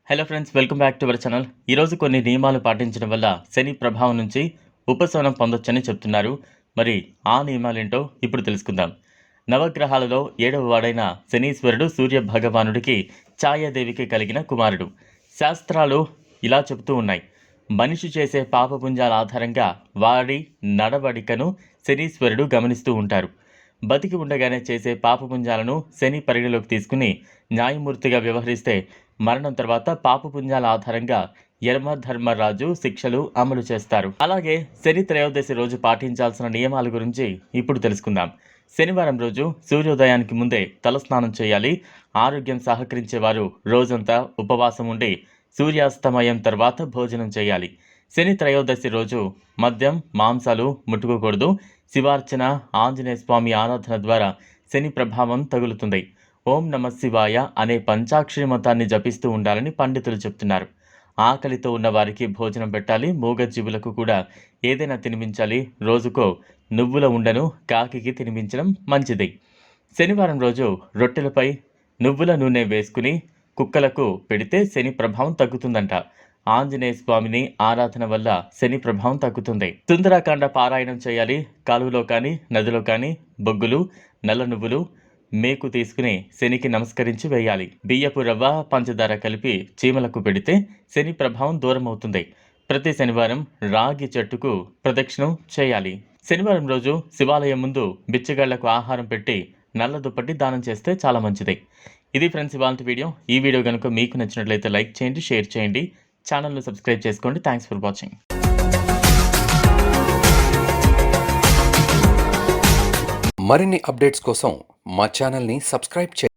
Hello friends, welcome back to our channel. ఈరోజు కొన్ని నియమాలు పాటించడం వల్ల శని ప్రభావం నుంచి ఉపశమనం పొందొచ్చని చెప్తున్నారు. మరి ఆ నియమాలేంటో ఇప్పుడు తెలుసుకుందాం. నవగ్రహాలలో 7వ వాడైన శనీశ్వరుడు సూర్య భగవానుడికి ఛాయాదేవికి కలిగిన కుమారుడు. శాస్త్రాలు ఇలా చెబుతూ ఉన్నాయి. మనిషి చేసే పాపపుంజాల ఆధారంగా వాడి నడవడికను శనీశ్వరుడు గమనిస్తూ ఉంటారు. బతికి ఉండగానే చేసే పాపపుంజాలను శని పరిగణలోకి తీసుకుని న్యాయమూర్తిగా వ్యవహరిస్తే మరణం తర్వాత పాపపుంజాల ఆధారంగా యమధర్మరాజు శిక్షలు అమలు చేస్తారు. అలాగే శని త్రయోదశి రోజు పాటించాల్సిన నియమాల గురించి ఇప్పుడు తెలుసుకుందాం. శనివారం రోజు సూర్యోదయానికి ముందే తలస్నానం చేయాలి. ఆరోగ్యం సహకరించే వారు రోజంతా ఉపవాసం ఉండి సూర్యాస్తమయం తర్వాత భోజనం చేయాలి. శని త్రయోదశి రోజు మద్యం, మాంసాలు ముట్టుకోకూడదు. శివార్చన, ఆంజనేయ స్వామి ఆరాధన ద్వారా శని ప్రభావం తగులుతుంది. ఓం నమ శివాయ అనే పంచాక్షరి మతాన్ని జపిస్తూ ఉండాలని పండితులు చెప్తున్నారు. ఆకలితో ఉన్న వారికి భోజనం పెట్టాలి. మూగజీవులకు కూడా ఏదైనా తినిపించాలి. రోజుకో నువ్వుల ఉండను కాకికి తినిపించడం మంచిది. శనివారం రోజు రొట్టెలపై నువ్వుల నూనె వేసుకుని కుక్కలకు పెడితే శని ప్రభావం తగ్గుతుందంట. ఆంజనేయ స్వామిని ఆరాధన వల్ల శని ప్రభావం తగ్గుతుంది. సుందరాకాండ పారాయణం చేయాలి. కాలువలో కానీ నదిలో కానీ బొగ్గులు, నల్ల నువ్వులు, మేకు తీసుకుని శనికి నమస్కరించి వేయాలి. బియ్యపు రవ్వ, పంచదార కలిపి చీమలకు పెడితే శని ప్రభావం దూరం అవుతుంది. ప్రతి శనివారం రాగి చెట్టుకు ప్రదక్షిణం చేయాలి. శనివారం రోజు శివాలయం ముందు బిచ్చగాళ్లకు ఆహారం పెట్టి నల్ల దుప్పటి దానం చేస్తే చాలా మంచిది. ఇది ఫ్రెండ్స్ ఇవాళ వీడియో. ఈ వీడియో కనుక మీకు నచ్చినట్లయితే లైక్ చేయండి, షేర్ చేయండి, ఛానల్ను సబ్స్క్రైబ్ చేసుకోండి. Thanks for watching. మరిన్ని అప్డేట్స్ కోసం మా ఛానల్ని సబ్స్క్రైబ్ చేయండి.